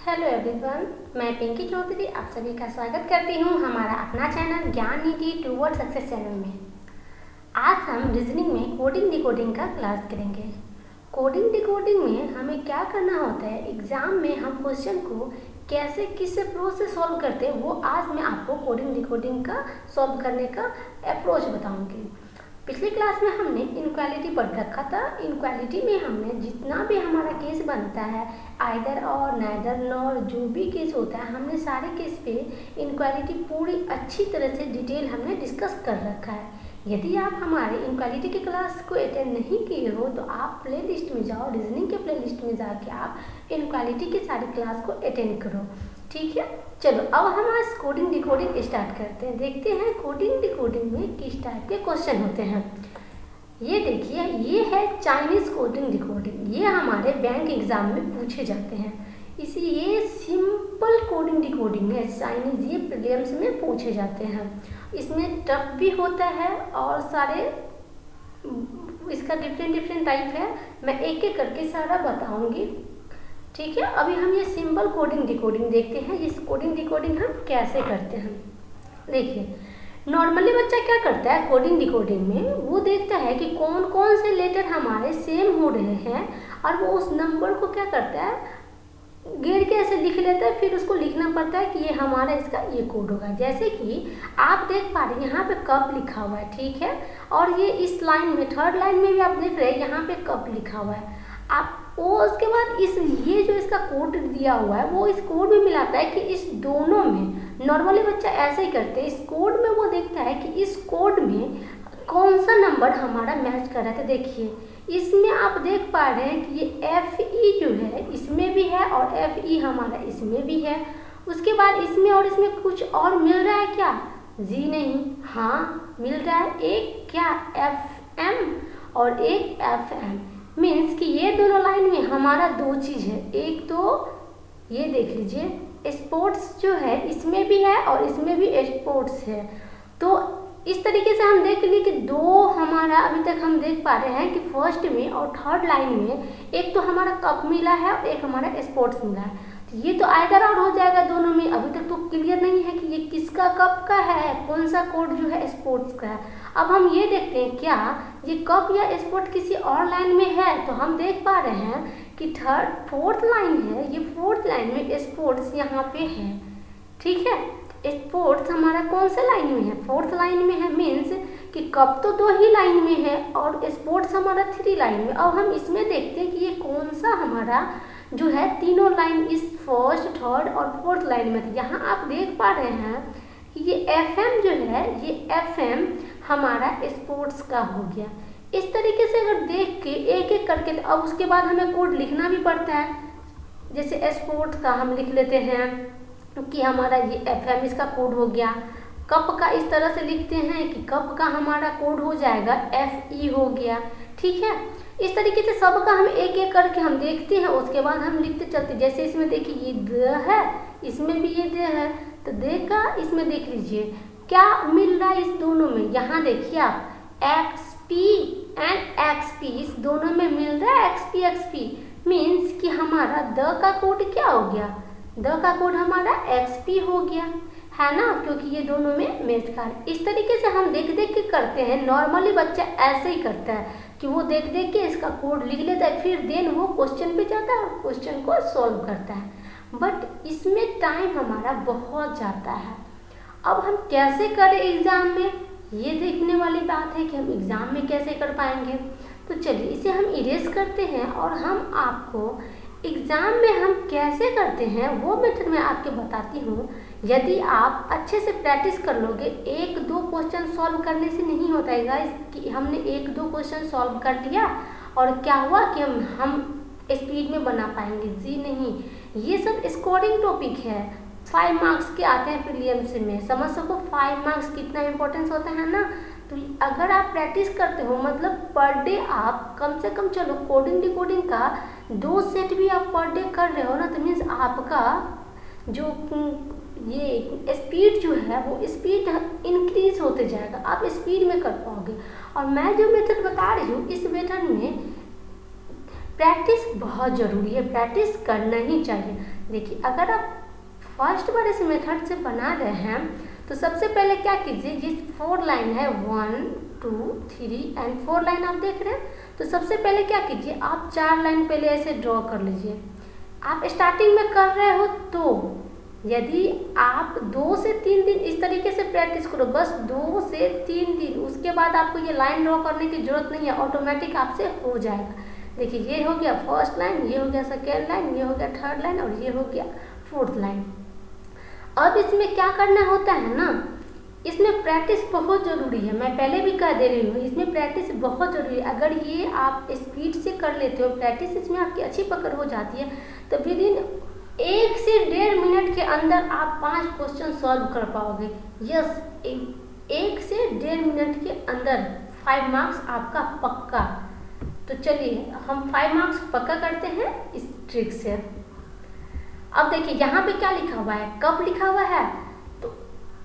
Hello everyone, मैं पिंकी चौधरी आप सभी का स्वागत करती हूँ हमारा अपना चैनल ज्ञान निधि टूवर्ड सक्सेस चैनल में। आज हम रीजनिंग में कोडिंग डिकोडिंग का क्लास करेंगे। कोडिंग डिकोडिंग में हमें क्या करना होता है, एग्जाम में हम क्वेश्चन को कैसे किस अप्रोच से सॉल्व करते हैं वो आज मैं आपको कोडिंग डिकोडिंग का सॉल्व करने का अप्रोच बताऊँगी। पिछली क्लास में हमने इनक्वालिटी पढ़ रखा था। इनक्वालिटी में हमने जितना भी हमारा केस बनता है, आइदर और नाइदर नॉर, जो भी केस होता है, हमने सारे केस पे इनक्वालिटी पूरी अच्छी तरह से डिटेल हमने डिस्कस कर रखा है। यदि आप हमारे इनक्वालिटी की क्लास को अटेंड नहीं किए हो तो आप प्ले लिस्ट में जाओ, रीजनिंग के प्ले लिस्ट में जाके आप इनक्वालिटी की सारी क्लास को अटेंड करो, ठीक है। चलो अब हम आज कोडिंग डिकोडिंग स्टार्ट करते हैं। देखते हैं कोडिंग डिकोडिंग में किस टाइप के क्वेश्चन होते हैं। ये देखिए, ये है चाइनीज कोडिंग डिकोडिंग। ये हमारे बैंक एग्जाम में पूछे जाते हैं। ये सिंपल कोडिंग डिकोडिंग है चाइनीज, ये प्रीलिम्स में पूछे जाते हैं। इसमें टफ भी होता है और सारे इसका डिफरेंट टाइप है। मैं एक एक करके सारा बताऊंगी, ठीक है। अभी हम ये सिंपल कोडिंग डिकोडिंग देखते हैं। इस कोडिंग डिकोडिंग हम कैसे करते हैं। देखिए, नॉर्मली बच्चा क्या करता है कोडिंग डिकोडिंग में, वो देखता है कि कौन कौन से लेटर हमारे सेम हो रहे हैं और वो उस नंबर को क्या करता है, गेड़ के ऐसे लिख लेता है। फिर उसको लिखना पड़ता है कि ये हमारा इसका ये कोड होगा। जैसे कि आप देख पा रहे हैं यहाँ पे कप लिखा हुआ है, ठीक है। और ये इस लाइन में, थर्ड लाइन में भी आप देख रहे हैं यहाँ पे कप लिखा हुआ है। आप वो उसके बाद ये जो इसका कोड दिया हुआ है वो इस कोड में मिलाता है कि इस दोनों में, नॉर्मली बच्चा ऐसे ही करते हैं, इस कोड में वो देखता है कि इस कोड में कौन सा नंबर हमारा मैच कर रहा है। तो देखिए, इसमें आप देख पा रहे हैं कि ये FE जो है इसमें भी है और FE हमारा इसमें भी है। उसके बाद इसमें और इसमें कुछ और मिल रहा है क्या? जी नहीं, हाँ मिल रहा है। एक क्या FM और एक FM, मीन्स कि ये दोनों लाइन में हमारा दो चीज़ है। एक तो ये देख लीजिए, स्पोर्ट्स जो है इसमें भी है और इसमें भी स्पोर्ट्स है। तो इस तरीके से हम देख लिए कि दो हमारा अभी तक हम देख पा रहे हैं कि फर्स्ट में और थर्ड लाइन में एक तो हमारा कप मिला है और एक हमारा स्पोर्ट्स मिला है। तो ये तो आइदर और हो जाएगा दोनों में। अभी तक तो क्लियर नहीं है कि ये किसका कप का है, कौन सा कोड जो है स्पोर्ट्स का है। अब हम ये देखते हैं क्या ये कप या स्पोर्ट किसी और लाइन में है। तो हम देख पा रहे हैं कि फोर्थ लाइन है, ये फोर्थ लाइन में स्पोर्ट्स यहाँ पे है, ठीक है। स्पोर्ट्स हमारा कौन से लाइन में है? फोर्थ लाइन में है, मीन्स कि कप तो दो ही लाइन में है और स्पोर्ट्स हमारा 3 लाइन में। अब हम इसमें देखते हैं कि ये कौन सा हमारा जो है तीनों लाइन इस फर्स्ट, थर्ड और फोर्थ लाइन में थे। यहाँ आप देख पा रहे हैं कि ये FM जो है, ये FM हमारा स्पोर्ट्स का हो गया। इस तरीके से अगर देख के एक एक करके, अब उसके बाद हमें कोड लिखना भी पड़ता है। जैसे स्पोर्ट्स का हम लिख लेते हैं कि हमारा ये FM इसका कोड हो गया। कप का इस तरह से लिखते हैं कि कप का हमारा कोड हो जाएगा FE हो गया, ठीक है। इस तरीके से सबका हम एक एक करके हम देखते हैं, उसके बाद हम लिखते चलते। जैसे इसमें देखिए ये द है, इसमें भी ये द है, तो द का इसमें देख लीजिए क्या मिल रहा है इस दोनों में। यहाँ देखिए आप XP एंड XP इस दोनों में मिल रहा है XP मीन्स कि हमारा द का कोड क्या हो गया, द का कोड हमारा XP हो गया, है ना, क्योंकि ये दोनों में मैच कर। इस तरीके से हम देख देख के करते हैं। नॉर्मली बच्चा ऐसे ही करता है कि वो देख देख के इसका कोड लिख लेता है, फिर देन वो क्वेश्चन पे जाता है और क्वेश्चन को सॉल्व करता है। बट इसमें टाइम हमारा बहुत जाता है। अब हम कैसे करें एग्ज़ाम में, ये देखने वाली बात है कि हम एग्ज़ाम में कैसे कर पाएंगे। तो चलिए इसे हम इरेज करते हैं और हम आपको एग्ज़ाम में हम कैसे करते हैं वो मेथड मैं आपके बताती हूँ। यदि आप अच्छे से प्रैक्टिस कर लोगे, 1-2 क्वेश्चन सॉल्व करने से नहीं होता है गाइस कि हमने 1-2 क्वेश्चन सॉल्व कर लिया और क्या हुआ कि हम स्पीड में बना पाएंगे। जी नहीं, ये सब स्कोरिंग टॉपिक है। 5 मार्क्स के आते हैं प्रीलिम्स में, समझ सको 5 मार्क्स कितना इंपॉर्टेंस होता है ना। तो अगर आप प्रैक्टिस करते हो, मतलब पर डे आप कम से कम, चलो कोडिंग डिकोडिंग का 2 सेट भी आप पर डे कर रहे हो ना, तो मीन्स आपका जो ये स्पीड जो है वो स्पीड इंक्रीज होते जाएगा, आप स्पीड में कर पाओगे। और मैं जो मेथड बता रही हूँ इस मेथड में प्रैक्टिस बहुत ज़रूरी है, प्रैक्टिस करना ही चाहिए। देखिए अगर आप फर्स्ट बार इस मेथड से बना रहे हैं तो सबसे पहले क्या कीजिए, जिस 4 लाइन है 1 2 3 एंड 4 लाइन आप देख रहे हैं, तो सबसे पहले क्या कीजिए, आप 4 लाइन पहले ऐसे ड्रॉ कर लीजिए। आप स्टार्टिंग में कर रहे हो तो यदि आप 2 से 3 दिन इस तरीके से प्रैक्टिस करो, बस 2 से 3 दिन, उसके बाद आपको ये लाइन ड्रॉ करने की जरूरत नहीं है, ऑटोमेटिक आपसे हो जाएगा। देखिए ये हो गया फर्स्ट लाइन, ये हो गया सेकेंड लाइन, ये हो गया थर्ड लाइन और ये हो गया फोर्थ लाइन। अब इसमें क्या करना होता है ना, इसमें प्रैक्टिस बहुत ज़रूरी है। मैं पहले भी कह दे रही हूँ, इसमें प्रैक्टिस बहुत ज़रूरी है। अगर ये आप स्पीड से कर लेते हो, प्रैक्टिस इसमें आपकी अच्छी पकड़ हो जाती है, तो विद इन 1 से 1.5 मिनट के अंदर आप 5 क्वेश्चन सॉल्व कर पाओगे। यस, 1 से 1.5 मिनट के अंदर 5 मार्क्स आपका पक्का। तो चलिए हम 5 मार्क्स पक्का करते हैं इस ट्रिक से। अब देखिए यहाँ पे क्या लिखा हुआ है, कब लिखा हुआ है, तो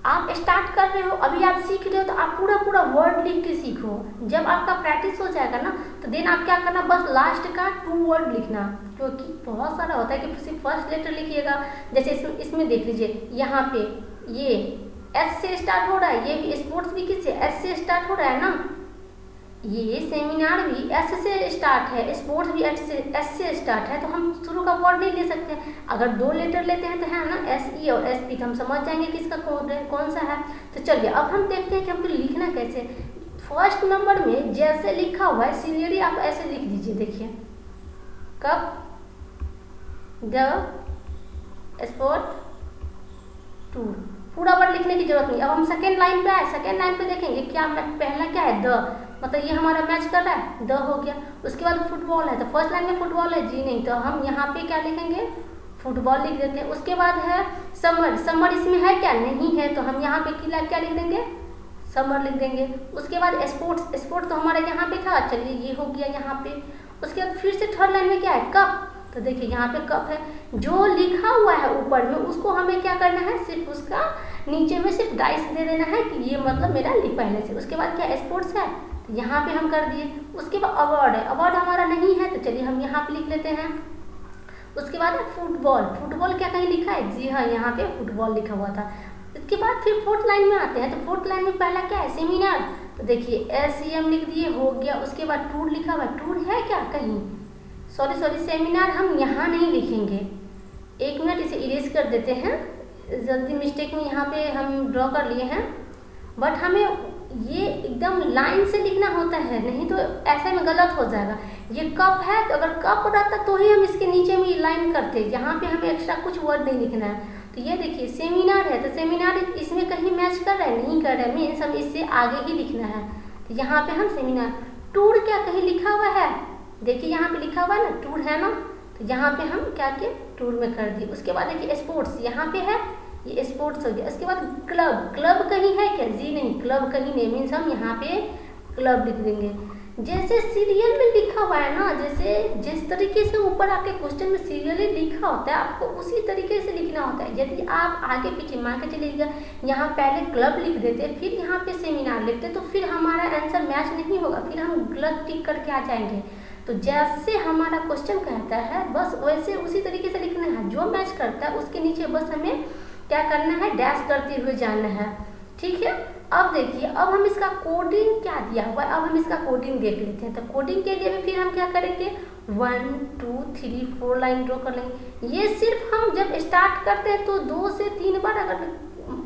आप स्टार्ट कर रहे हो, अभी आप सीख रहे हो, तो आप पूरा वर्ड लिख के सीखो। जब आपका प्रैक्टिस हो जाएगा ना, तो देन आप क्या करना, बस लास्ट का 2 वर्ड लिखना, क्योंकि बहुत सारा होता है कि सिर्फ फर्स्ट लेटर लिखिएगा। जैसे इसमें देख लीजिए, यहाँ पे ये एस से स्टार्ट हो रहा है, ये भी स्पोर्ट्स भी किससे, एस से स्टार्ट हो रहा है ना, ये सेमिनार भी एस से स्टार्ट है, स्पोर्ट्स भी एस से स्टार्ट है, तो हम शुरू का वर्ड नहीं ले सकते। अगर 2 लेटर लेते हैं तो है ना एस ई और एस पी, तो हम समझ जाएंगे कि इसका कौन सा है। तो चलिए अब हम देखते हैं कि हमको लिखना कैसे। फर्स्ट नंबर में जैसे लिखा हुआ है सीरियली आप ऐसे लिख दीजिए। देखिए कप द स्पोर्ट टूर, पूरा वर्ड लिखने की जरूरत नहीं। अब हम सेकेंड लाइन पे आए, सेकेंड लाइन पे देखेंगे क्या, पहला क्या है, द, मतलब ये हमारा मैच कर रहा है, द हो गया। उसके बाद फुटबॉल है, तो फर्स्ट लाइन में फुटबॉल है, जी नहीं, तो हम यहाँ पे क्या लिखेंगे, फुटबॉल लिख देते हैं। उसके बाद है समर, समर इसमें है क्या, नहीं है, तो हम यहाँ पे क्या लिख देंगे, समर लिख देंगे। उसके बाद स्पोर्ट्स, स्पोर्ट तो हमारा यहाँ पे था, चलिए ये हो गया यहाँ पे। उसके बाद फिर से थर्ड लाइन में क्या है, कप, तो देखिए यहाँ पे कप है, जो लिखा हुआ है ऊपर में उसको हमें क्या करना है, सिर्फ उसका नीचे में सिर्फ डाइस दे देना है कि ये मतलब मेरा पहले से। उसके बाद क्या स्पोर्ट्स है, यहाँ पे हम कर दिए। उसके बाद अवार्ड है, अवार्ड हमारा नहीं है, तो चलिए हम यहाँ पे लिख लेते हैं। उसके बाद है फुटबॉल, फुटबॉल क्या कहीं लिखा है, जी हाँ यहाँ पे फुटबॉल लिखा हुआ था। इसके बाद फिर फोर्थ लाइन में आते हैं, तो फोर्थ लाइन में पहला क्या है, सेमिनार, तो देखिए SEM लिख दिए, हो गया। उसके बाद टूर लिखा हुआ है, टूर है क्या कहीं, सॉरी सेमिनार हम यहाँ नहीं लिखेंगे, 1 मिनट इसे इरेज कर देते हैं, जल्दी मिस्टेक में यहाँ पे हम ड्रॉ कर लिए हैं, बट हमें ये एकदम लाइन से लिखना होता है, नहीं तो ऐसे में गलत हो जाएगा। ये कप है, तो अगर कप रहता तो ही हम इसके नीचे में लाइन करते, यहाँ पे हमें एक्स्ट्रा कुछ वर्ड नहीं लिखना है। तो ये देखिए सेमिनार है, तो सेमिनार इसमें कहीं मैच कर रहा है, नहीं कर रहा है, मीन्स हम इससे आगे ही लिखना है, तो यहाँ पे हम सेमिनार। टूर क्या कहीं लिखा हुआ है, देखिए यहाँ पे लिखा हुआ है ना, टूर है ना, तो यहाँ पे हम क्या किए, टूर में कर दिए। उसके बाद देखिए स्पोर्ट्स यहाँ पे है, ये स्पोर्ट्स हो गया। उसके बाद क्लब, क्लब कहीं है क्या, जी नहीं, क्लब कहीं नहीं, मीन्स हम यहाँ पे क्लब लिख देंगे। जैसे सीरियल में लिखा हुआ है ना, जैसे जिस तरीके से ऊपर आपके क्वेश्चन में सीरियली लिखा होता है, आपको उसी तरीके से लिखना होता है। यदि आप आगे पीछे मान के चलिएगा, यहाँ पहले क्लब लिख देते, फिर यहाँ पे सेमिनार लिखते, तो फिर हमारा आंसर मैच नहीं होगा, फिर हम गलत टिक करके आ जाएंगे। तो जैसे हमारा क्वेश्चन कहता है बस वैसे उसी तरीके से लिखना है, जो मैच करता है उसके नीचे बस हमें क्या करना है, डैश करते हुए जाना है, ठीक है। अब देखिए, अब हम इसका कोडिंग क्या दिया हुआ है, अब हम इसका कोडिंग देख लेते हैं। तो कोडिंग के लिए भी फिर हम क्या करेंगे, 1 2 3 4 लाइन ड्रॉ कर लेंगे। ये सिर्फ हम जब स्टार्ट करते हैं तो 2 से 3 बार, अगर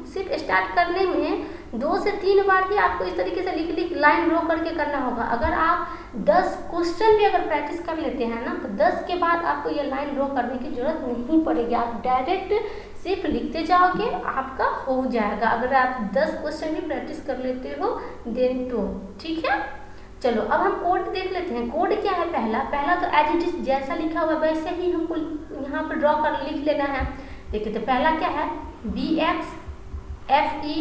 सिर्फ स्टार्ट करने में 2 से 3 बार ही आपको इस तरीके से लिख लाइन ड्रॉ करके करना होगा। अगर आप 10 क्वेश्चन भी अगर प्रैक्टिस कर लेते हैं ना, तो 10 के बाद आपको ये लाइन ड्रॉ करने की जरूरत नहीं पड़ेगी, आप डायरेक्ट सिर्फ लिखते जाओगे, आपका हो जाएगा। अगर आप 10 क्वेश्चन भी प्रैक्टिस कर लेते हो देन तो ठीक है। चलो अब हम कोड देख लेते हैं। कोड क्या है, पहला तो एज इट इज जैसा लिखा हुआ है वैसे ही हमको यहाँ पर ड्रॉ कर लिख लेना है। देखिए, तो पहला क्या है, BX FE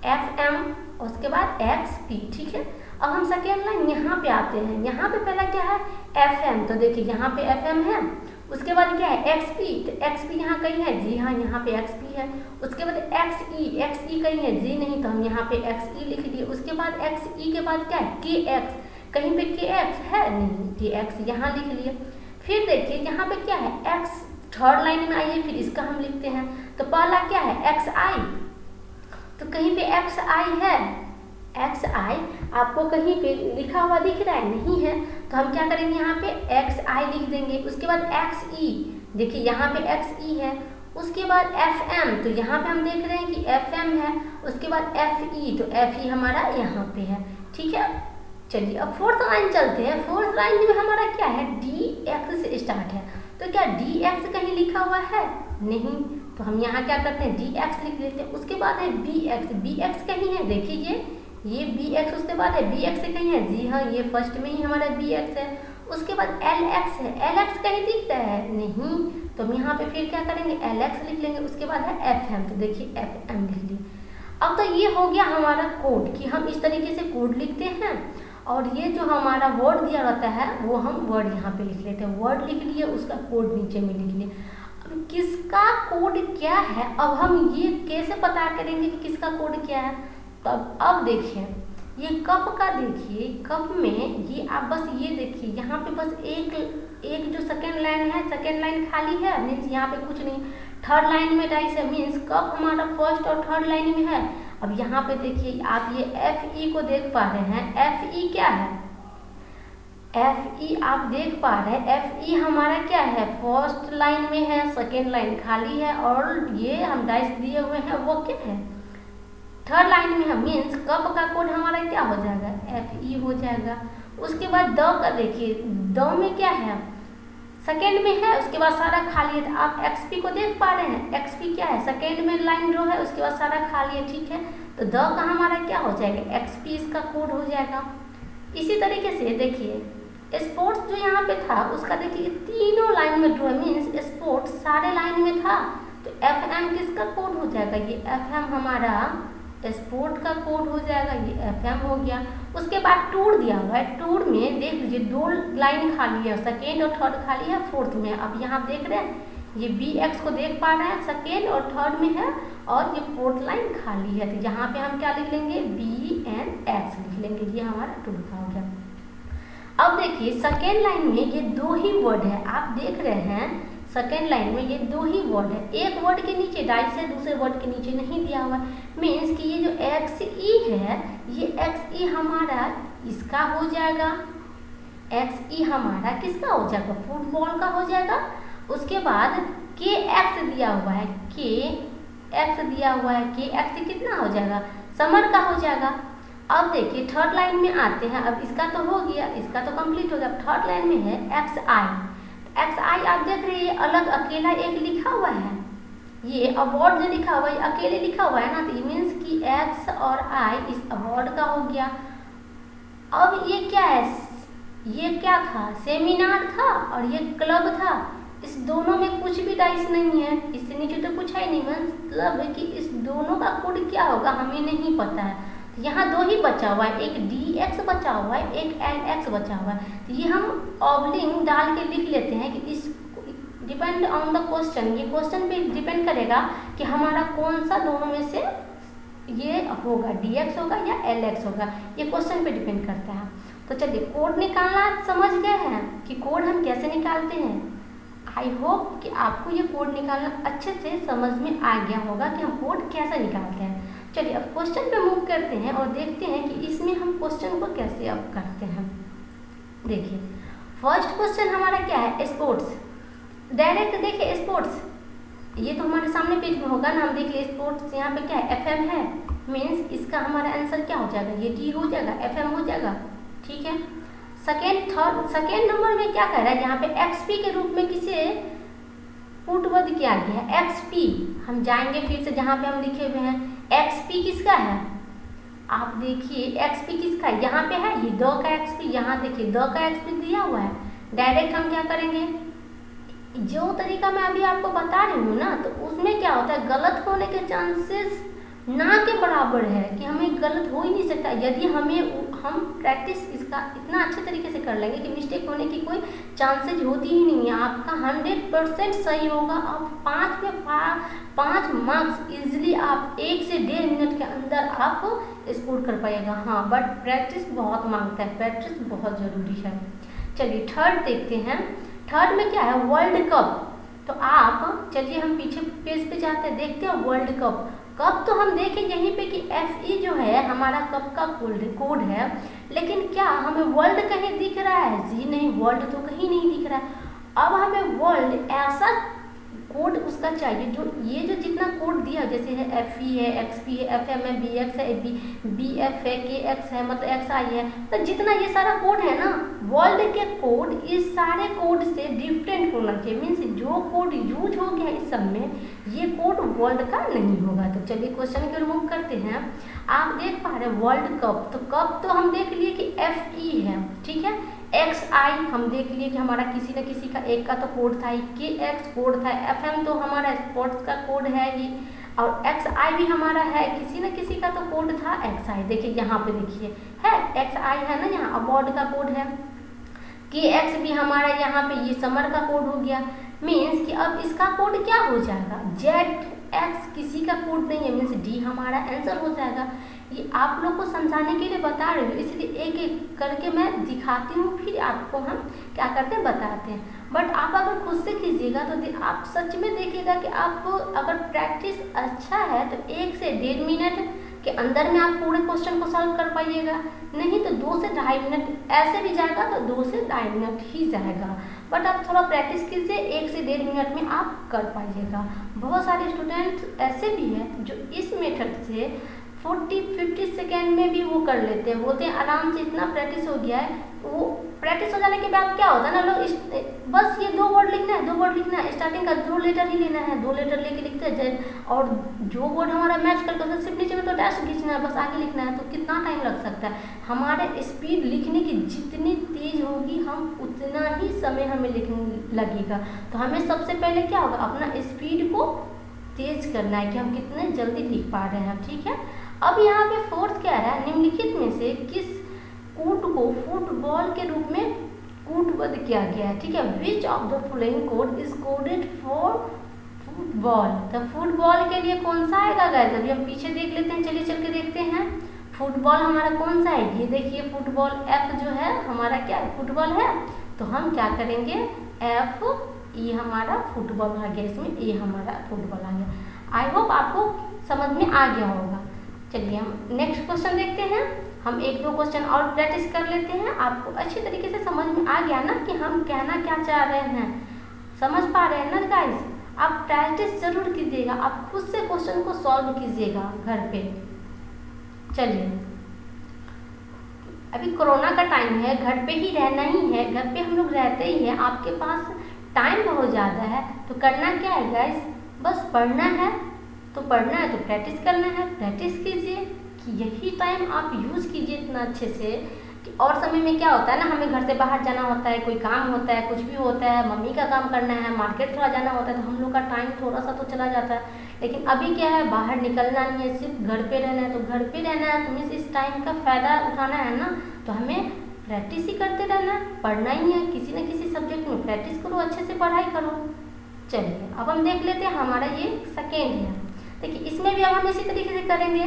FM, उसके बाद XP, ठीक है। अब हम सेकेंड लाइन यहाँ पे आते हैं, यहाँ पे पहला क्या है, FM, तो देखिए यहाँ पे FM है। उसके बाद क्या है, XP, तो XP यहाँ कहीं है, जी हाँ यहाँ पे XP है। उसके बाद XE कहीं है, जी नहीं, तो हम यहाँ पे XE लिख दिए। उसके बाद XE के बाद क्या है, KX, कहीं पे के एक्स है नहीं, के एक्स यहाँ लिख लिए। फिर देखिए यहाँ पे क्या है, एक्स थर्ड लाइन में आइए, फिर इसका हम लिखते हैं। तो पहला क्या है, एक्स आई, तो कहीं पे एक्स आई है, एक्स आई आपको कहीं पे लिखा हुआ दिख रहा है, नहीं है, तो हम क्या करेंगे, यहाँ पे एक्स आई लिख देंगे। उसके बाद एक्स ई, देखिए यहाँ पे एक्स ई है। उसके बाद एफ एम, तो यहाँ पे हम देख रहे हैं कि एफ एम है। उसके बाद एफ ई, तो एफ ई हमारा यहाँ पे है, ठीक है। चलिए अब फोर्थ लाइन चलते हैं। फोर्थ लाइन में हमारा क्या है, डी एक्स से स्टार्ट है, तो क्या डी एक्स कहीं लिखा हुआ है, नहीं, तो हम यहाँ क्या करते हैं, डी एक्स लिख लेते हैं। उसके बाद है बी एक्स कहीं है, देखिए ये बी एक्स, उसके बाद है बी एक्स कहीं है, जी हाँ ये फर्स्ट में ही हमारा बी एक्स है। उसके बाद एल एक्स है, एल एक्स कहीं दिख रहा है, नहीं, तो हम यहाँ पे फिर क्या करेंगे, एल एक्स लिख लेंगे। उसके बाद है एफ एम, तो देखिए एफ एम लिख लिए। अब तो ये हो गया हमारा कोड कि हम इस तरीके से कोड लिखते हैं, और ये जो हमारा वर्ड दिया रहता है वो हम वर्ड यहाँ पे लिख लेते हैं। वर्ड लिख लिए, उसका कोड नीचे में लिख लिए। अब किसका कोड क्या है, अब हम ये कैसे पता करेंगे कि किसका कोड क्या है, तो अब देखिए ये कप का, देखिए कप में ये आप बस ये देखिए यहाँ पे बस एक जो सेकेंड लाइन है, सेकेंड लाइन खाली है, मीन्स यहाँ पे कुछ नहीं। थर्ड लाइन में डाइस है, मीन्स कप हमारा फर्स्ट और थर्ड लाइन में है। अब यहाँ पे देखिए आप ये एफ ई को देख पा रहे हैं, एफ ई क्या है, एफ ई आप देख पा रहे हैं, एफ ई हमारा क्या है, फर्स्ट लाइन में है, सेकेंड लाइन खाली है, और ये हम डाइस दिए हुए हैं वो क्या है, थर्ड लाइन में है, मीन्स कप का कोड हमारा क्या हो जाएगा, एफ ई हो जाएगा। उसके बाद द का देखिए, द में क्या है, सेकेंड में है, उसके बाद सारा खाली है। आप एक्सपी को देख पा रहे हैं, एक्सपी क्या है, सेकेंड में लाइन रो है, उसके बाद सारा खाली है, ठीक है। तो द का हमारा क्या हो जाएगा, एक्सपी इसका कोड हो जाएगा। इसी तरीके से देखिए स्पोर्ट्स जो यहाँ पे था उसका देखिए तीनों लाइन में ड्रो, मीन्स स्पोर्ट्स सारे लाइन में था, तो एफ एम किसका कोड हो जाएगा, ये एफ एम हमारा स्पोर्ट का कोड हो जाएगा, ये एफ एम हो गया। उसके बाद टूर दिया हुआ है, टूर में देख लीजिए दो लाइन खाली है, सेकेंड और थर्ड खाली है, फोर्थ में। अब यहाँ देख रहे हैं ये बी एक्स को देख पा रहे हैं, सेकेंड और थर्ड में है, और ये फोर्थ लाइन खाली है, तो यहाँ पे हम क्या लिख लेंगे, बी एंड एक्स लिख लेंगे, ये हमारा टूर का हो गया। अब देखिए सेकेंड लाइन में ये दो ही वर्ड है, आप देख रहे हैं सेकेंड लाइन में ये दो ही वर्ड है, एक वर्ड के नीचे डाइस है, दूसरे वर्ड के नीचे नहीं दिया हुआ है, मीन्स कि ये जो एक्स ई है, ये एक्स ई हमारा इसका हो जाएगा, एक्स ई हमारा किसका हो जाएगा, फुटबॉल का हो जाएगा। उसके बाद के एक्स दिया हुआ है, के एक्स दिया हुआ है, के एक्स कितना हो जाएगा, समर का हो जाएगा। अब देखिए थर्ड लाइन में आते हैं, अब इसका तो हो गया, इसका तो कंप्लीट हो गया। थर्ड लाइन में है एक्स आई, एक्स आई आप देख रहे हैं अलग अकेला एक लिखा हुआ है, ये अवार्ड जो लिखा हुआ है अकेले लिखा हुआ है ना, तो मीन्स कि एक्स और आई इस अवार्ड का हो गया। अब ये क्या है, ये क्या था, सेमिनार था और ये क्लब था, इस दोनों में कुछ भी डाइस नहीं है, इससे नीचे तो कुछ है नहीं, मतलब है कि इस दोनों का कोड क्या होगा हमें नहीं पता है। यहाँ दो ही बचा हुआ है, एक डी एक्स बचा हुआ है, एक एल एक्स बचा हुआ है, तो ये हम ऑब्लिंग डाल के लिख लेते हैं कि इस डिपेंड ऑन द क्वेश्चन, ये क्वेश्चन पे डिपेंड करेगा कि हमारा कौन सा दोनों में से ये होगा, डी एक्स होगा या एल एक्स होगा, ये क्वेश्चन पे डिपेंड करता है। तो चलिए कोड निकालना समझ गए हैं कि कोड हम कैसे निकालते हैं। आई होप कि आपको ये कोड निकालना अच्छे से समझ में आ गया होगा कि हम कोड कैसे निकालते हैं। चलिए अब क्वेश्चन पे मूव करते हैं और देखते हैं कि इसमें हम क्वेश्चन को कैसे अब करते हैं। देखिए फर्स्ट क्वेश्चन हमारा क्या है, स्पोर्ट्स। डायरेक्ट देखिए स्पोर्ट्स, ये तो हमारे सामने पेज में होगा ना, हम देखिए स्पोर्ट्स यहाँ पे क्या है, एफ एम है, मीन्स इसका हमारा आंसर क्या हो जाएगा, ये डी हो जाएगा, एफ एम हो जाएगा, ठीक है। सेकेंड नंबर में क्या कह रहा है, यहाँ पे एक्सपी के रूप में किसे पुटबद्ध किया गया है, एक्सपी। हम जाएंगे फिर से जहाँ पे हम लिखे हुए हैं, एक्सपी किसका है, आप देखिए एक्सपी किसका है, यहाँ पे है ये द का एक्सपी, यहाँ देखिए द का एक्सपी दिया हुआ है। डायरेक्ट हम क्या करेंगे, जो तरीका मैं अभी आपको बता रही हूँ ना, तो उसमें क्या होता है गलत होने के चांसेस ना के बराबर है, कि हमें गलत हो ही नहीं सकता। यदि हम प्रैक्टिस इसका इतना अच्छे तरीके से कर लेंगे कि मिस्टेक होने की कोई चांसेज होती ही नहीं है। आपका 100% सही होगा। आप 5 में 5 मार्क्स इजीली आप 1 से 1.5 मिनट के अंदर आप स्कोर कर पाएगा। हाँ, बट प्रैक्टिस बहुत मांगता है, प्रैक्टिस बहुत ज़रूरी है। चलिए थर्ड देखते हैं। थर्ड में क्या है, वर्ल्ड कप। तो आप चलिए हम पीछे पेज पे जाते हैं, देखते हैं वर्ल्ड कप। कप तो हम देखें यहीं पे कि FE जो है हमारा कप का कोड है, लेकिन क्या हमें वर्ल्ड कहीं दिख रहा है? जी नहीं, वर्ल्ड तो कहीं नहीं दिख रहा है। अब हमें वर्ल्ड ऐसा कोड उसका चाहिए जो ये जो जितना कोड दिया, जैसे है FE है, XP है, FM है, BX है, BF है, KX है, मतलब XI है, तो जितना ये सारा कोड है ना, वर्ल्ड के कोड इस सारे कोड से डिफरेंट होना चाहिए। मीन्स जो कोड यूज हो गया इस सब में, ये कोड वर्ल्ड का नहीं होगा। तो चलिए क्वेश्चन को रिमूव करते हैं। आप देख पा रहे हैं वर्ल्ड कप, तो कप तो हम देख लिए कि FE है, ठीक है। XI हम देख लिए कि हमारा किसी न किसी का एक का तो कोड था, KX कोड था, FM तो हमारा स्पोर्ट्स का कोड है ही, और XI भी हमारा है, किसी न किसी का तो कोड था XI। देखिए यहाँ पे देखिए है XI है ना, यहाँ अवार्ड का कोड है। KX भी हमारा यहाँ पे ये समर का कोड हो गया। मीन्स कि अब इसका कोड क्या हो जाएगा, ZX किसी का कोड नहीं है, मीन्स D हमारा आंसर हो जाएगा। ये आप लोग को समझाने के लिए बता रही हूँ, इसलिए एक एक करके मैं दिखाती हूँ, फिर आपको हम क्या करते हैं बताते हैं। बट आप अगर खुद से कीजिएगा तो आप सच में देखिएगा कि आप अगर प्रैक्टिस अच्छा है तो 1 से 1.5 मिनट के अंदर में आप पूरे क्वेश्चन को सॉल्व कर पाइएगा। नहीं तो 2 से 2.5 मिनट ऐसे भी जाएगा, तो 2 से 2.5 मिनट ही जाएगा। बट आप थोड़ा प्रैक्टिस कीजिए, 1 से 1.5 मिनट में आप कर पाइएगा। बहुत सारे स्टूडेंट ऐसे भी हैं जो इस मेथड से 40-50 सेकेंड में भी वो कर लेते हैं, बोलते हैं आराम से इतना प्रैक्टिस हो गया है। वो प्रैक्टिस हो जाने के बाद क्या होता है ना, लोग बस ये 2 वर्ड लिखना है, 2 वर्ड लिखना है, स्टार्टिंग का 2 लेटर ही लेना है, 2 लेटर लेके लिखते हैं, और जो वर्ड हमारा मैच करके उसका सिर्फ नीचे में तो डैश खींचना है, बस आगे लिखना है। तो कितना टाइम लग सकता है? हमारे स्पीड लिखने की जितनी तेज होगी हम उतना ही समय हमें लिखने लगेगा। तो हमें सबसे पहले क्या होगा, अपना स्पीड को तेज करना है कि हम कितने जल्दी लिख पा रहे हैं, ठीक है। अब यहाँ पे फोर्थ क्या है, निम्नलिखित में से किस कोड को फुटबॉल के रूप में कूटबद्ध किया गया है, ठीक है। Which of the following code is coded for football. तो फुटबॉल के लिए कौन सा आएगा गाइस, अभी हम पीछे देख लेते हैं, चलिए चल के देखते हैं। फुटबॉल हमारा कौन सा है, ये देखिए फुटबॉल F जो है हमारा क्या फुटबॉल है, तो हम क्या करेंगे FE हमारा फुटबॉल आ गया, इसमें A हमारा फुटबॉल आ गया। आई होप आपको समझ में आ गया होगा। चलिए हम नेक्स्ट क्वेश्चन देखते हैं। हम 1-2 क्वेश्चन और प्रैक्टिस कर लेते हैं। आपको अच्छी तरीके से समझ में आ गया ना कि हम कहना क्या चाह रहे हैं, समझ पा रहे हैं ना गाइस। आप प्रैक्टिस जरूर कीजिएगा, आप खुद से क्वेश्चन को सॉल्व कीजिएगा घर पे। चलिए अभी कोरोना का टाइम है, घर पे ही रहना ही है, घर पे हम लोग रहते ही हैं, आपके पास टाइम बहुत ज़्यादा है, तो करना क्या है गाइस, बस पढ़ना है तो पढ़ना है, तो प्रैक्टिस करना है, प्रैक्टिस कीजिए कि यही टाइम आप यूज़ कीजिए इतना अच्छे से कि और समय में क्या होता है ना, हमें घर से बाहर जाना होता है, कोई काम होता है, कुछ भी होता है, मम्मी का काम करना है, मार्केट थोड़ा जाना होता है, तो हम लोग का टाइम थोड़ा सा तो चला जाता है। लेकिन अभी क्या है, बाहर निकलना नहीं है, सिर्फ घर पे रहना है, तो घर पे रहना है तो मीन्स इस टाइम का फ़ायदा उठाना है ना, तो हमें प्रैक्टिस ही करते रहना है, पढ़ना ही है, किसी न किसी सब्जेक्ट में प्रैक्टिस करो, अच्छे से पढ़ाई करो। चलिए अब हम देख लेते हैं, हमारा ये सेकेंड है। देखिए इसमें भी अब हम इसी तरीके से करेंगे।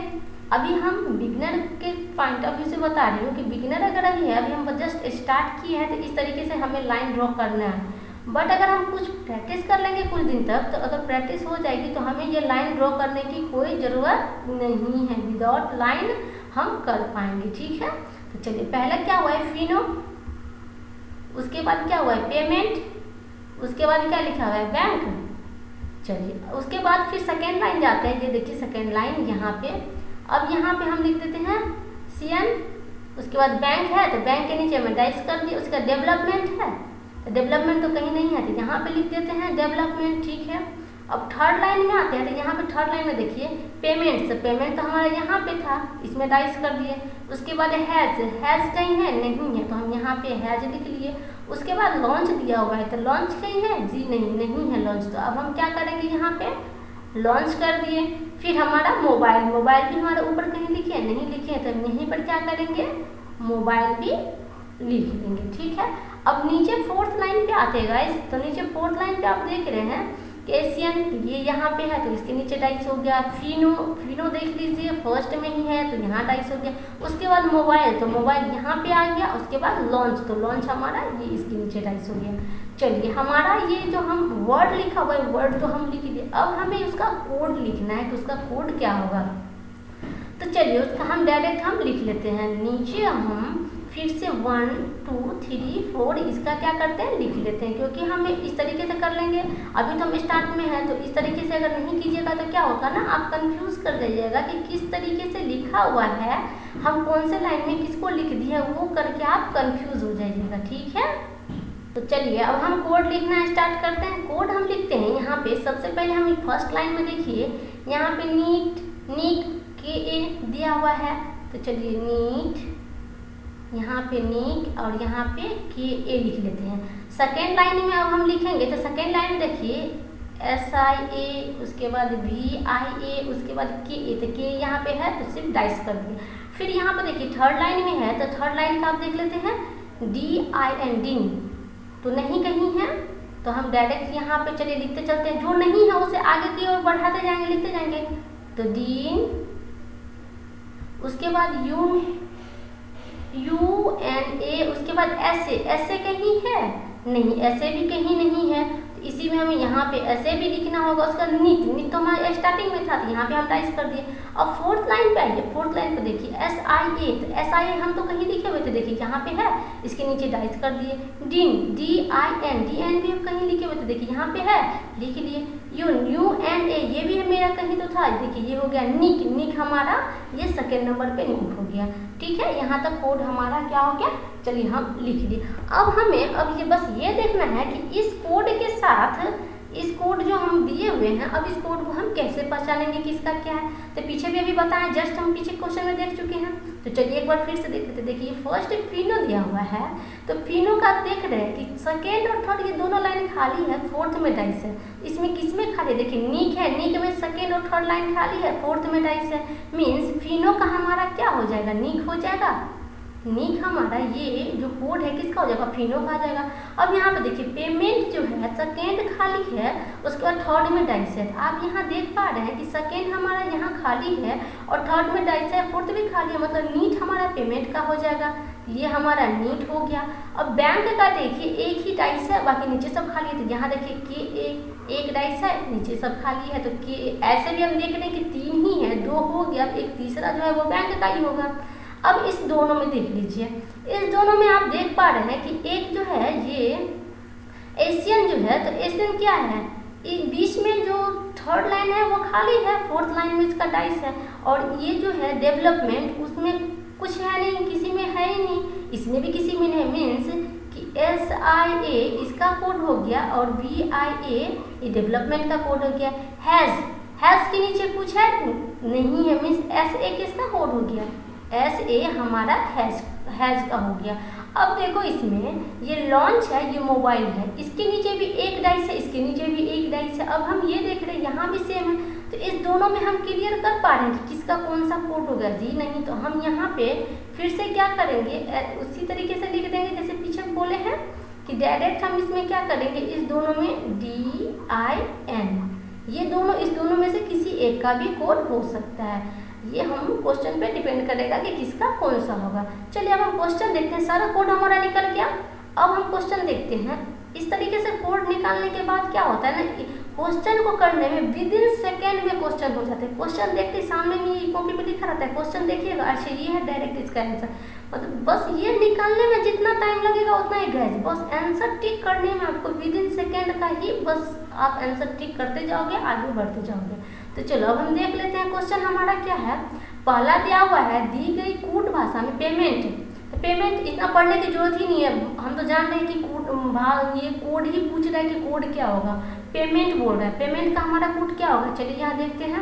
अभी हम बिगिनर के पॉइंट ऑफ व्यू से बता रही हूँ कि बिगिनर अगर अभी है, अभी हम जस्ट स्टार्ट किए हैं, तो इस तरीके से हमें लाइन ड्रॉ करना है। बट अगर हम कुछ प्रैक्टिस कर लेंगे कुछ दिन तक, तो अगर प्रैक्टिस हो जाएगी तो हमें ये लाइन ड्रॉ करने की कोई ज़रूरत नहीं है, विदाउट लाइन हम कर पाएंगे, ठीक है। तो चलिए पहला क्या हुआ है, फिनो, उसके बाद क्या हुआ है, पेमेंट, उसके बाद क्या लिखा हुआ है, बैंक। चलिए उसके बाद फिर सेकेंड लाइन जाते हैं, ये देखिए सेकेंड लाइन यहाँ पे। अब यहाँ पे हम लिख देते हैं CN, उसके बाद बैंक है तो बैंक के नीचे में डाइस कर दिए, उसका डेवलपमेंट है तो डेवलपमेंट तो कहीं नहीं है, तो यहाँ पे लिख देते हैं डेवलपमेंट, ठीक है। अब थर्ड लाइन में आते हैं, तो यहाँ पे थर्ड लाइन में देखिए पेमेंट, तो पेमेंट तो हमारा यहाँ पे था, इसमें डाइस कर दिए। उसके बाद हैज़, हैज़ कहीं है नहीं है, तो हम यहाँ पे हैज़ लिख लिए। उसके बाद लॉन्च दिया हुआ है, तो लॉन्च कहीं है, जी नहीं है लॉन्च, तो अब हम क्या करेंगे, यहाँ पे लॉन्च कर दिए। फिर हमारा मोबाइल, मोबाइल भी हमारे ऊपर कहीं लिखे नहीं लिखे, तो यहीं पर क्या करेंगे, मोबाइल भी लिख लेंगे। ठीक है, अब नीचे फोर्थ लाइन पे आते गाइस, तो नीचे फोर्थ लाइन पे आप देख रहे हैं कि एशियन ये यहाँ पे है तो इसके नीचे डाइस हो गया। फिनो देख लीजिए फर्स्ट में ही है तो यहाँ डाइस हो गया। उसके बाद मोबाइल, तो मोबाइल यहाँ पे आ गया। उसके बाद लॉन्च, तो लॉन्च हमारा ये इसके नीचे डाइस हो गया। चलिए, हमारा ये जो हम वर्ड लिखा हुआ है वर्ड तो हम लिख दिए, अब हमें उसका कोड लिखना है कि उसका कोड क्या होगा। तो चलिए उसका हम डायरेक्ट हम लिख लेते हैं। नीचे हम फिर से 1 2 3 4 इसका क्या करते हैं लिख लेते हैं, क्योंकि हम इस तरीके से कर लेंगे। अभी तो हम स्टार्ट में हैं, तो इस तरीके से अगर नहीं कीजिएगा तो क्या होगा ना, आप कंफ्यूज कर जाइएगा कि किस तरीके से लिखा हुआ है, हम कौन से लाइन में किसको लिख दिए, वो करके आप कंफ्यूज हो जाइएगा। ठीक है, तो चलिए अब हम कोड लिखना स्टार्ट करते हैं। कोड हम लिखते हैं यहाँ पे। सबसे पहले हम फर्स्ट लाइन में देखिए, यहाँ पे नीट KA दिया हुआ है, तो चलिए नीट, यहाँ पे नीट और यहाँ पे KA लिख लेते हैं। सेकेंड लाइन में अब हम लिखेंगे, तो सेकेंड लाइन में देखिए SIA, उसके बाद VIA, उसके बाद KA, तो K यहाँ पे है तो सिर्फ डाइस कर दिए। फिर यहाँ पे देखिए थर्ड लाइन में है, तो थर्ड लाइन का आप देख लेते हैं DIN, डिन, तो नहीं कहीं है तो हम डायरेक्ट यहाँ पे चलिए लिखते चलते हैं। जो नहीं है उसे आगे की ओर बढ़ाते जाएंगे, लिखते जाएंगे। तो डीन, उसके बाद UNA, उसके बाद ऐसे कहीं है नहीं, ऐसे भी कहीं नहीं है, तो इसी में हमें यहाँ पे ऐसे भी लिखना होगा। उसका नीट तो हमारे स्टार्टिंग में था, तो यहाँ पे हम टाइप कर दिए। अब फोर्थ लाइन पे आइए, फोर्थ लाइन पे देखिए SIA, तो SIA हम तो कहीं लिखे हुए थे, देखिए यहाँ पे है, इसके नीचे डाइस कर दिए। डिन, DIN भी हम कहीं लिखे हुए थे, देखिए यहाँ पे है, लिख लिए। UNA ये भी मेरा कहीं तो था, देखिए ये हो गया। निक हमारा ये सेकेंड नंबर पे निक हो गया। ठीक है, यहाँ तक कोड हमारा क्या हो गया, चलिए हम लिख लिए। अब हमें अब ये बस ये देखना है कि इस कोड के साथ इस कोड जो हम दिए हुए हैं, अब इस कोड को हम कैसे पहचानेंगे कि इसका क्या है। तो पीछे भी अभी बताया, जस्ट हम पीछे क्वेश्चन में देख चुके हैं, तो चलिए एक बार फिर से देख लेते। देखिए फर्स्ट फिनो दिया हुआ है, तो फिनो का देख रहे हैं कि सेकेंड और थर्ड ये दोनों लाइन खाली है, फोर्थ में डाइस है। इसमें किस में खाली है, देखिए नीक है, नीक में सेकेंड और थर्ड लाइन खाली है, फोर्थ में डाइस है। मीन्स फिनो का हमारा क्या हो जाएगा, नीक हो जाएगा। नीक हमारा ये जो कोड है किसका हो जाएगा, फिनो का आ जाएगा। अब यहाँ पे देखिए पेमेंट जो है सेकेंड खाली है, उसके बाद थर्ड में डाइस है। आप यहाँ देख पा रहे हैं कि सेकेंड हमारा यहाँ खाली है और थर्ड में डाइस है, फोर्थ भी खाली है, मतलब नीट हमारा पेमेंट का हो जाएगा। ये हमारा नीट हो गया। अब बैंक का देखिए एक ही डाइस है, बाकी नीचे सब खाली है, तो यहाँ देखिए के एक डाइस है, नीचे सब खाली है, तो के ऐसे भी हम देख रहे हैं कि 3 ही है, 2 हो गया, एक तीसरा जो है वो बैंक का ही होगा। अब इस दोनों में देख लीजिए, इस दोनों में आप देख पा रहे हैं कि एक जो है ये एशियन जो है, तो एशियन क्या है, बीच में जो थर्ड लाइन है वो खाली है, फोर्थ लाइन में इसका डाइस है, और ये जो है डेवलपमेंट उसमें कुछ है नहीं, किसी में है ही नहीं, इसमें भी किसी में नहीं। मीन्स कि SIA इसका कोड हो गया और VIA ये डेवलपमेंट का कोड हो गया। हैज़ के नीचे कुछ है नहीं है, मीन्स SA किसका कोड हो गया, SA हमारा हैज़ का हो गया। अब देखो इसमें ये लॉन्च है, ये मोबाइल है, इसके नीचे भी एक डाइस है, इसके नीचे भी एक डाइस है। अब हम ये देख रहे हैं यहाँ भी सेम है, तो इस दोनों में हम क्लियर कर पा रहे हैं कि किसका कौन सा कोड होगा। जी नहीं, तो हम यहाँ पे फिर से क्या करेंगे, उसी तरीके से लिख देंगे जैसे पीछे बोले हैं कि डायरेक्ट हम इसमें क्या करेंगे, इस दोनों में DIN, ये दोनों इस दोनों में से किसी एक का भी कोड हो सकता है। ये हम क्वेश्चन पे डिपेंड करेगा कि किसका कौन सा होगा। चलिए अब हम क्वेश्चन देखते हैं, सारा कोड हमारा निकल गया। अब हम क्वेश्चन देखते हैं। इस तरीके से कोड निकालने के बाद क्या होता है ना, क्वेश्चन को करने में विदिन सेकेंड में क्वेश्चन हो जाते हैं। क्वेश्चन देखते सामने में कॉपी पे लिखा रहता है, क्वेश्चन देखिएगा, अच्छा ये है डायरेक्ट इसका आंसर, मतलब बस ये निकालने में जितना टाइम लगेगा उतना ही गैस, बस आंसर टिक करने में आपको विदिन सेकेंड का ही बस आप आंसर टिक करते जाओगे, आगे बढ़ते जाओगे। तो चलो अब हम देख लेते हैं क्वेश्चन हमारा क्या है। पहला दिया हुआ है, दी गई कूट भाषा में पेमेंट, तो पेमेंट इतना पढ़ने की जरूरत ही नहीं है, हम तो जान रहे हैं कि ये कोड ही पूछ रहा है कि कोड क्या होगा, पेमेंट बोल रहा है, पेमेंट का हमारा कोड क्या होगा। चलिए यहाँ देखते हैं,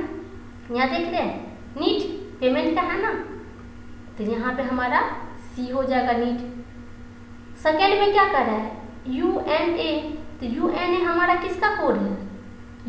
यहाँ देख रहे हैं नीट पेमेंट का है ना, तो यहाँ पे हमारा C हो जाएगा नीट। सेकेंड में क्या कर रहा है UNA, तो UNA हमारा किसका कोड है,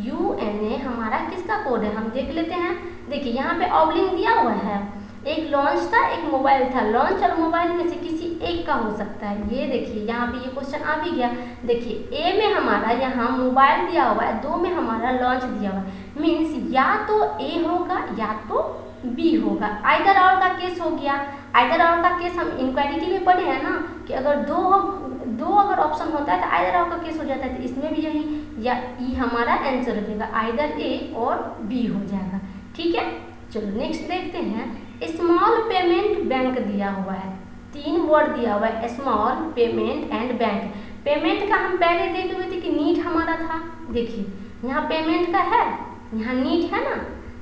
UNA हमारा किसका कोड है, हम देख लेते हैं। देखिए यहाँ पे ऑब्लिंग दिया हुआ है, एक लॉन्च था, एक मोबाइल था। लॉन्च और मोबाइल में से किसी एक का हो सकता है। ये देखिए यहाँ पे ये क्वेश्चन आ भी गया। देखिए ए में हमारा यहाँ मोबाइल दिया हुआ है, 2 में हमारा लॉन्च दिया हुआ है। मीन्स या तो ए होगा या तो बी होगा। आइदर और का केस हो गया। आइदर और का केस हम इंक्वायरिटी में पढ़े हैं ना कि अगर दो अगर ऑप्शन होता है तो आइदर और का केस हो जाता है। तो इसमें भी यही या ई हमारा आंसर हो जाएगा, आइदर ए और बी हो जाएगा। ठीक है, चलो नेक्स्ट देखते हैं। स्मॉल पेमेंट बैंक दिया हुआ है, 3 वर्ड दिया हुआ है, small payment and bank. Payment का हम पहले देखे हुए थे कि नीड हमारा था। देखिए यहाँ पेमेंट का है, यहाँ नीड है ना,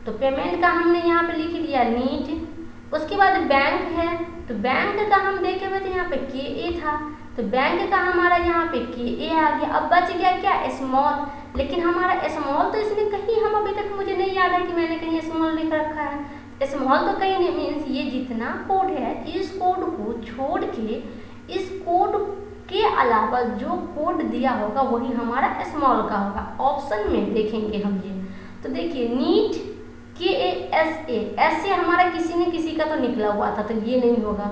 तो पेमेंट का हमने यहाँ पे लिख लिया नीड। उसके बाद बैंक है, तो बैंक का हम देखे हुए थे यहाँ पे के ए था, तो बैंक का हमारा यहाँ पे के ए आ गया। अब बच गया क्या, स्मॉल। लेकिन हमारा स्मॉल तो इसमें कहीं हम अभी तक मुझे नहीं याद है कि मैंने कहीं स्मॉल लिख रखा है। स्मॉल तो कहीं नहीं, मीन्स ये जितना कोड है इस कोड को छोड़ के इस कोड के अलावा जो कोड दिया होगा वही हमारा स्मॉल का होगा। ऑप्शन में देखेंगे हम ये, तो देखिए नीट के A S A, S A हमारा किसी ने किसी का तो निकला हुआ था, तो ये नहीं होगा।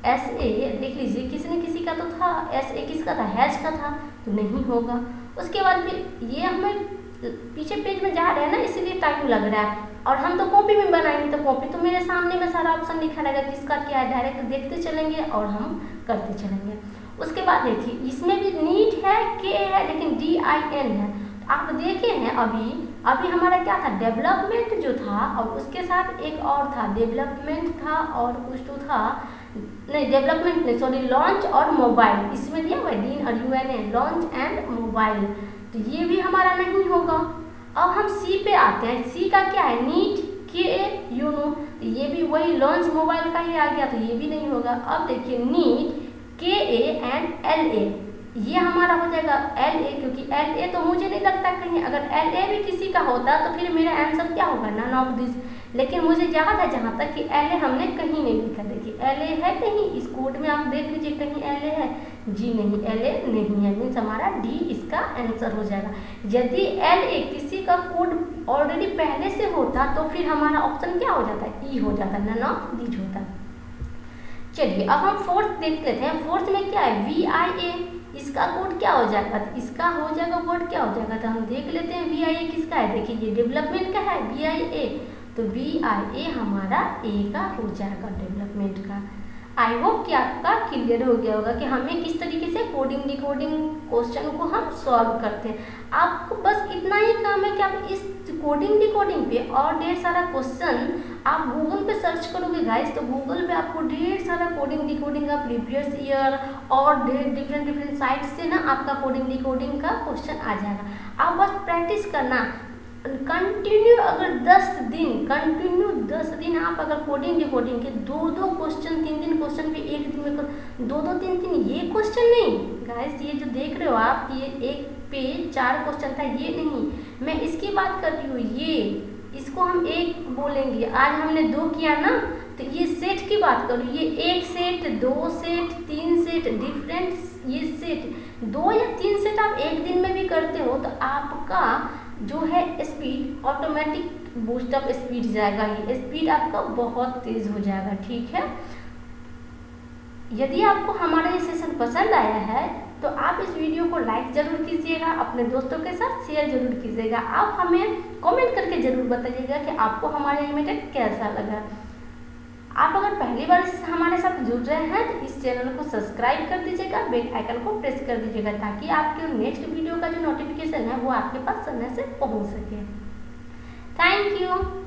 एस ए देख लीजिए किसी ने किसी का तो था, एस ए किसका था, हैश का था, तो नहीं होगा। उसके बाद फिर ये हमें पीछे पेज में जा रहे हैं ना, इसीलिए टाइम लग रहा है। और हम तो कॉपी में बनाएंगे, तो कॉपी तो मेरे सामने में सारा ऑप्शन लिखा रहेगा किसका क्या है, डायरेक्ट देखते चलेंगे और हम करते चलेंगे। उसके बाद देखिए इसमें भी नीट है, के है, लेकिन DIN है। आप देखे हैं अभी हमारा क्या था, डेवलपमेंट जो था, और उसके साथ एक और था, डेवलपमेंट था और कुछ तो था, नहीं डेवलपमेंट नहीं सॉरी, लॉन्च और मोबाइल। इसमें दिया हुआ DIN और UNA, लॉन्च एंड मोबाइल, तो ये भी हमारा नहीं होगा। अब हम सी पे आते हैं। सी का क्या है, नीट के ए यूनो, तो ये भी वही लॉन्च मोबाइल का ही आ गया, तो ये भी नहीं होगा। अब देखिए नीट के ए एंड LA, ये हमारा हो जाएगा LA, क्योंकि LA तो मुझे नहीं लगता कहीं, अगर LA भी किसी का होता तो फिर मेरा आंसर क्या होगा, नन ऑफ दिस। लेकिन मुझे याद है जहाँ तक कि LA हमने कहीं नहीं लिखा। देखिए LA है कहीं इस कोड में, आप देख लीजिए कहीं LA है, जी नहीं, LA नहीं है, मीन्स हमारा D इसका आंसर हो जाएगा। यदि LA किसी का कोड ऑलरेडी पहले से होता तो फिर हमारा ऑप्शन क्या हो जाता है, E हो जाता, नन ऑफ दिस होता। चलिए अब हम फोर्थ देख लेते हैं। फोर्थ में क्या है, VIA, इसका कोड क्या हो जाएगा, तो इसका हो जाएगा वर्ड क्या हो जाएगा, तो हम देख लेते हैं VIA किसका है। देखिए ये डेवलपमेंट का है VIA, तो VIA हमारा A का हो जाएगा, डेवलपमेंट का। आई होप कि आपका क्लियर हो गया होगा कि हमें किस तरीके से कोडिंग डिकोडिंग क्वेश्चन को हम सॉल्व करते हैं। आपको बस इतना ही काम है कि आप इस कोडिंग डिकोडिंग पे और ढेर सारा क्वेश्चन आप गूगल पे सर्च करोगे गाइस, तो गूगल पे आपको ढेर सारा कोडिंग डिकोडिंग का प्रीवियस ईयर और ढेर डिफरेंट साइट से ना आपका कोडिंग डिकोडिंग का क्वेश्चन आ जाएगा। आप बस प्रैक्टिस करना कंटिन्यू। अगर 10 दिन आप अगर कोडिंग डिकोडिंग के 2 क्वेश्चन 3 क्वेश्चन भी एक दिन में कर, 2 3 ये क्वेश्चन नहीं गाइस, ये जो देख रहे हो आप, ये एक पे 4 क्वेश्चन था, ये नहीं, मैं इसकी बात कर रही हूँ। ये इसको हम एक बोलेंगे, आज हमने 2 किया ना, तो ये सेट की बात करूँ, ये 1 सेट 2 सेट 3 सेट डिफरेंट, ये सेट 2 या 3 सेट आप एक दिन में भी करते हो, तो आपका जो है स्पीड ऑटोमेटिक बूस्टअप स्पीड जाएगा, ये स्पीड आपका बहुत तेज हो जाएगा। ठीक है, यदि आपको हमारा ये सेशन पसंद आया है तो आप इस वीडियो को लाइक जरूर कीजिएगा, अपने दोस्तों के साथ शेयर जरूर कीजिएगा। आप हमें कमेंट करके जरूर बताइएगा कि आपको हमारा ये मेथड कैसा लगा। आप अगर पहली बार हमारे साथ जुड़ रहे हैं तो इस चैनल को सब्सक्राइब कर दीजिएगा, बेल आइकन को प्रेस कर दीजिएगा, ताकि आपके नेक्स्ट वीडियो का जो नोटिफिकेशन है वो आपके पास समय से पहुंच सके। Thank you.